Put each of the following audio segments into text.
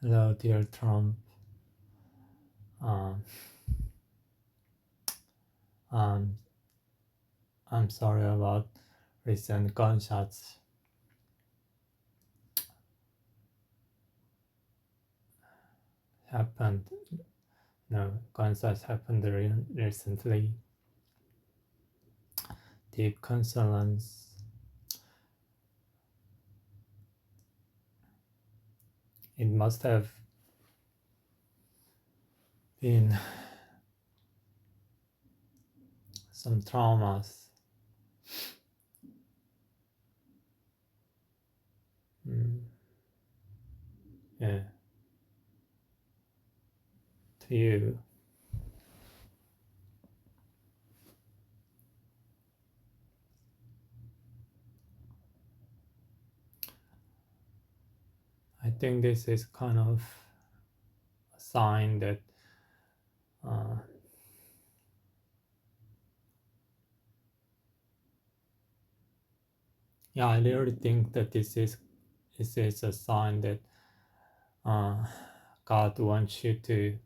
Hello, dear Trump. Um, um, I'm sorry about recent gunshots happened. No, gunshots happened recently. Deep concerns. It must have been some traumas. Mm, yeah, to you. I think this is kind of a sign that uh, yeah, I really think that this is a sign that uh, God wants you to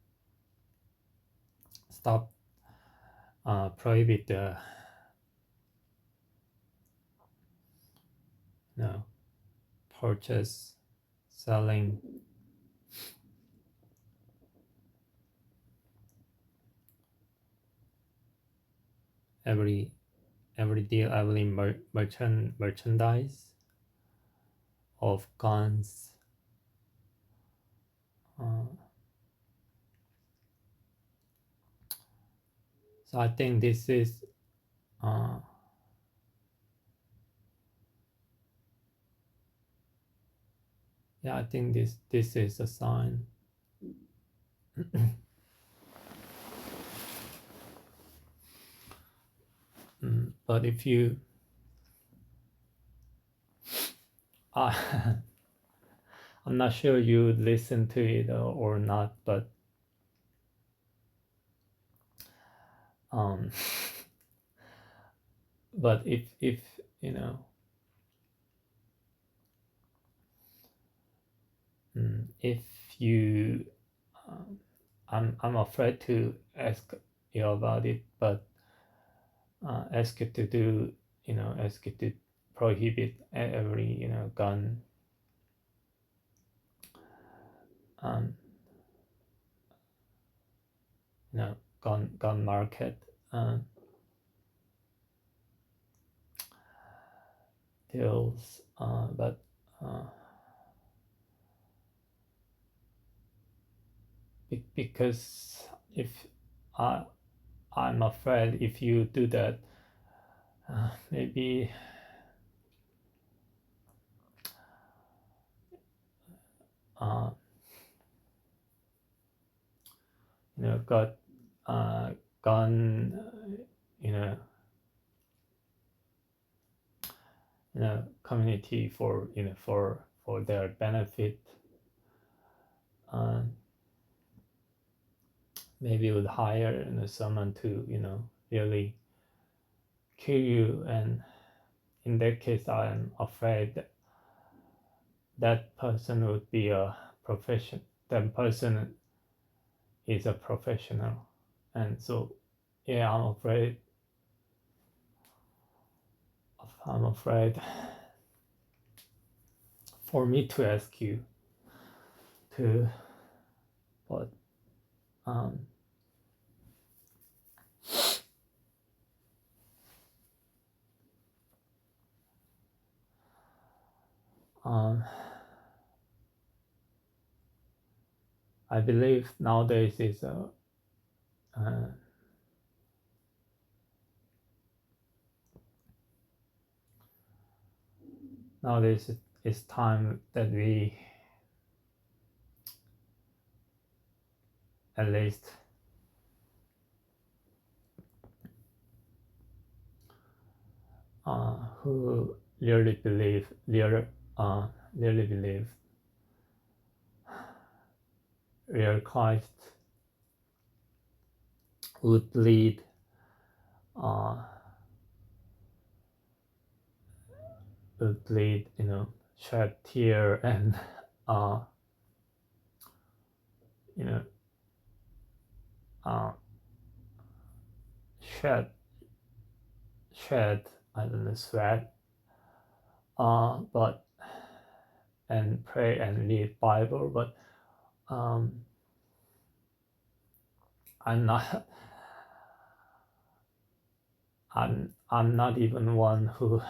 stop prohibit the no purchase, selling every deal, every merchandise of guns. Uh, so I think this is uh, yeah, I think this is a sign. But if you uh, I'm not sure you listen to it or not, but um, but if you know, if you, I'm afraid to ask you about it, but ask you to do, ask you to prohibit every gun, um, gun market deals, but uh, because if I I'm afraid if you do that, maybe uh, got gun, you know, community for for their benefit, uh, maybe would hire someone to really kill you, and in that case, I'm afraid that that person would be a profession. That person is a professional, and so yeah, I'm afraid for me to ask you to, but um, um, I believe nowadays is uh, nowadays it's time that we at least who really believe real Christ would bleed, uh, shed tear and uh, you know, uh, shed, I don't know, sweat, but and pray and read Bible, but I'm not. I'm not even one who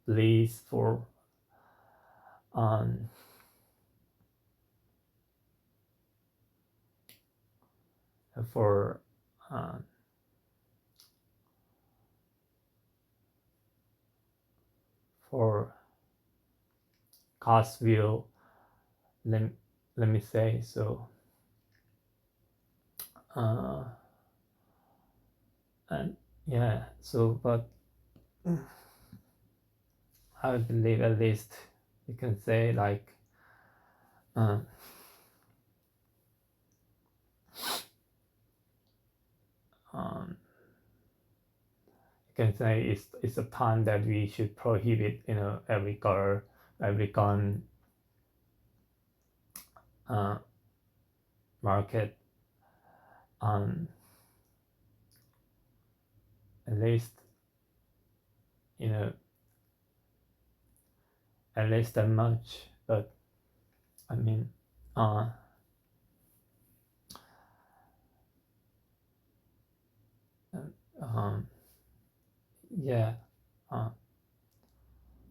believes um, for uh, for God's will. Let, let me say so. And yeah, so but I believe at least you can say like um, you can say it's a time that we should prohibit, you know, every girl, every gun market, at least, you know, at least that much. But I mean, yeah,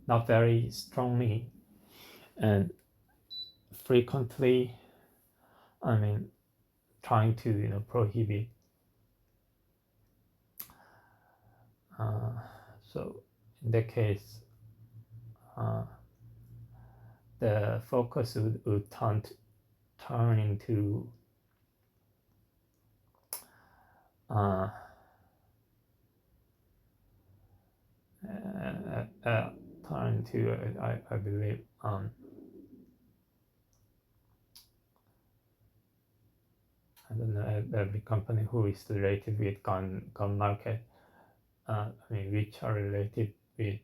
not very strongly and frequently. I mean, trying to, you know, prohibit. So in that case, the focus would turn into turn to I believe I don't know, every company who is related with gun market. I mean, which are related with.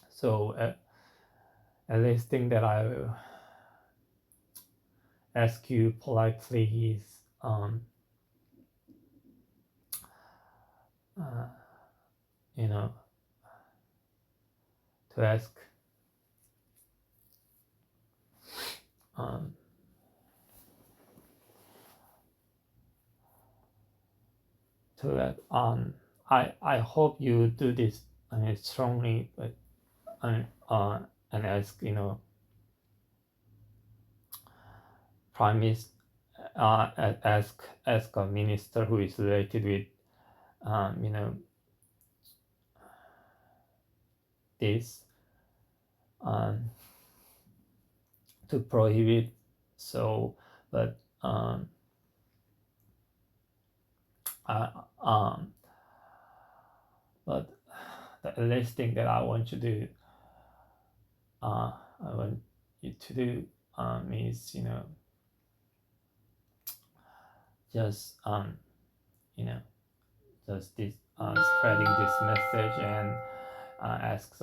So at least thing that I will ask you politely is you know, to ask to I hope you do this strongly, but and ask, you know, prime minister, ask a minister who is related with you know, this to prohibit. So but uh, um, but the last thing that I want you to do, I want you to do is, you know, just you know, just this spreading this message and ask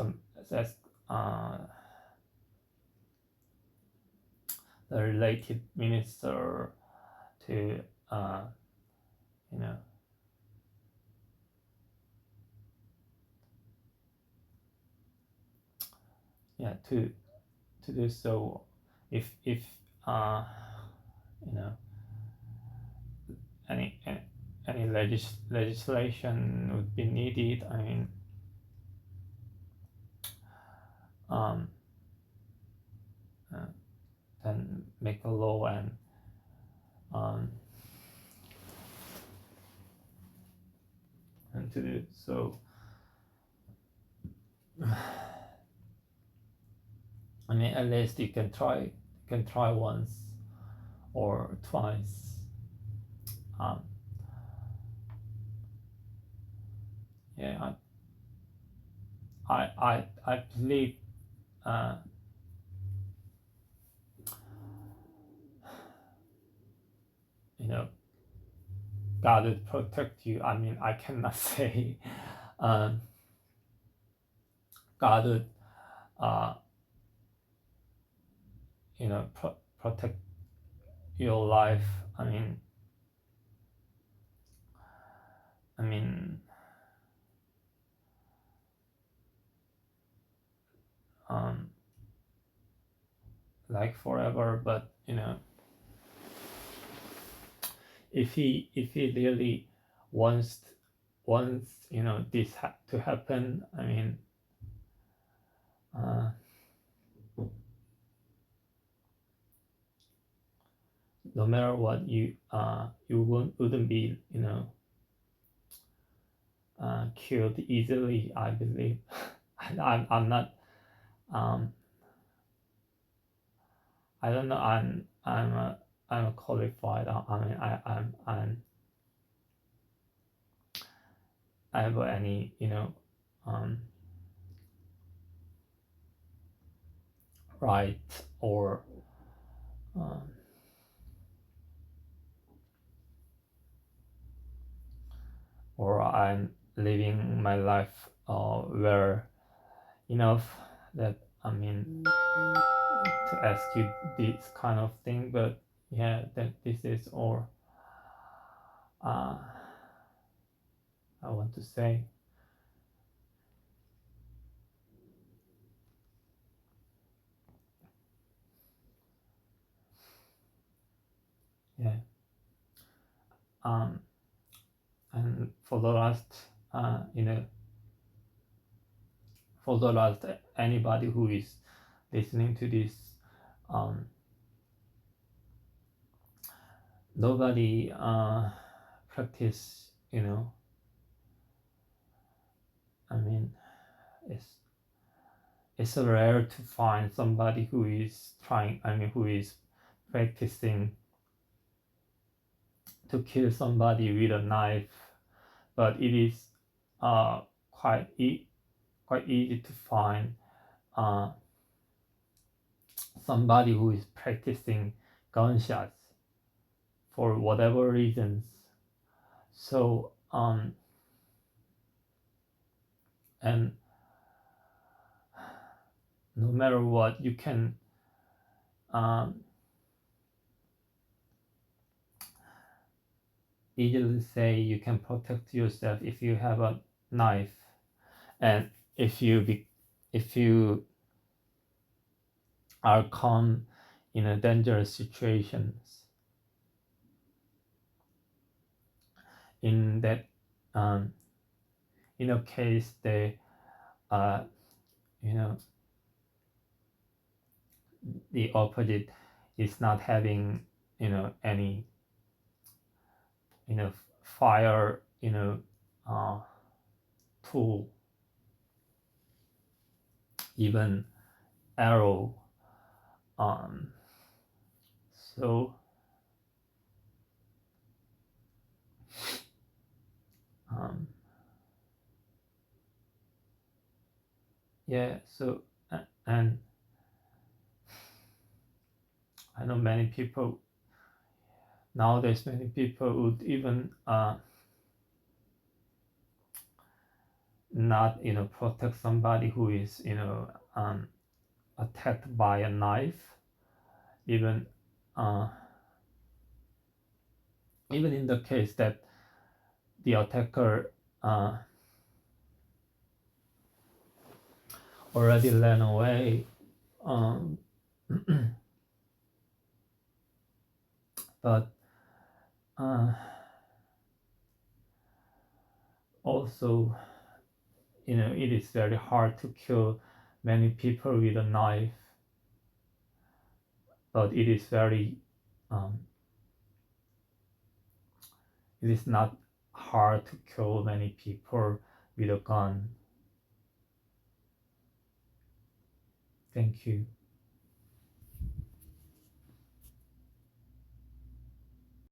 uh, the related minister to you know, yeah, to do so. If you know, any legislation would be needed, I mean, um, then make a law and to do so. I mean, at least you can try once or twice. Yeah, I believe you know, God will protect you. I mean, I cannot say God would you know, protect your life. I mean, um, like forever. But if he really wants this to happen, I mean, no matter what, you wouldn't be killed easily, I believe. I'm not I don't know. I'm qualified. I mean, I have any right, um, or I'm living my life where enough that I mean to ask you this kind of thing. But yeah, that this is all I want to say. Yeah. And for the last for the last anybody who is listening to this, nobody practice, I mean, it's rare to find somebody who is who is practicing to kill somebody with a knife. But it is quite easy to find somebody who is practicing gunshots for whatever reasons. So and no matter what, you can easily say you can protect yourself if you have a knife, and if you are calm in a dangerous situations. In that in a case they the opposite is not having any fire tool, even arrow. So yeah, so and I know many people nowadays, many people would even not protect somebody who is attacked by a knife, even even in the case that the attacker already ran away. But also, it is very hard to kill many people with a knife. But it is very, it is not hard to kill many people with a gun. Thank you.